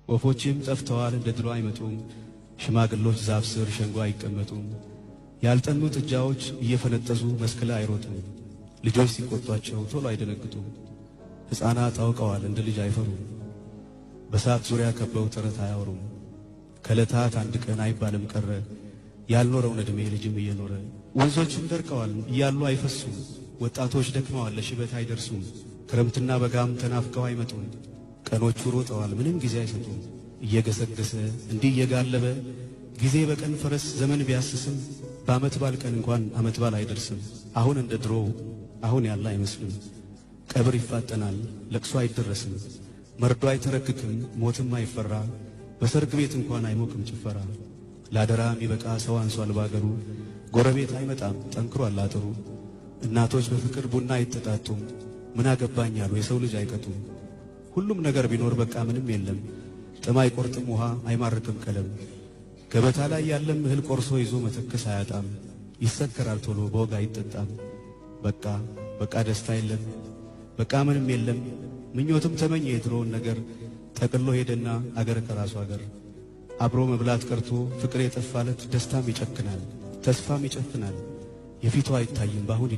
ወፎችም ጠፍተዋል እንደ ድሮ አይመጡም። ሽማግሎች ዛፍ ስር ሸንጎ አይቀመጡም። ያልጠኑ ጥጃዎች እየፈነጠዙ መስክ ላይ አይሮጡም። ልጆች ሲቆጧቸው ቶሎ አይደነግጡም። ሕፃናት አውቀዋል እንደ ልጅ አይፈሩም። በሳት ዙሪያ ከበው ተረት አያወሩም። ከዕለታት አንድ ቀን አይባልም ቀረ ያልኖረውን ዕድሜ ልጅም እየኖረ። ወንዞችም ደርቀዋል እያሉ አይፈሱም። ወጣቶች ደክመዋል ለሽበት አይደርሱም። ክረምትና በጋም ተናፍቀው አይመጡም። ቀኖቹ ሮጠዋል ምንም ጊዜ አይሰጡም። እየገሰገሰ እንዲህ እየጋለበ ጊዜ በቀን ፈረስ ዘመን ቢያስስም በዓመት ባል ቀን እንኳን ዓመት ባል አይደርስም። አሁን እንደ ድሮ አሁን ያለ አይመስልም። ቀብር ይፋጠናል ለቅሶ አይደረስም። መርዶ አይተረክክም ሞትም አይፈራ። በሰርግ ቤት እንኳን አይሞቅም ጭፈራ። ላደራ የሚበቃ ሰው አንሷል ባገሩ። ጎረቤት አይመጣም ጠንክሯል አጥሩ። እናቶች በፍቅር ቡና አይጠጣጡም። ምን አገባኝ ያሉ የሰው ልጅ አይቀጡም። ሁሉም ነገር ቢኖር በቃ ምንም የለም። ጥም አይቆርጥም ውሃ አይማርክም ቀለም። ገበታ ላይ ያለም እህል ቆርሶ ይዞ መተከስ አያጣም። ይሰከራል ቶሎ በወግ አይጠጣም። በቃ ደስታ የለም በቃ ምንም የለም። ምኞትም ተመኘ የድሮውን ነገር ጠቅሎ ሄደና አገር ከራሱ አገር። አብሮ መብላት ቀርቶ ፍቅር የጠፋለት ደስታም ይጨክናል ተስፋም ይጨፍናል። የፊቱ አይታይም ባሁን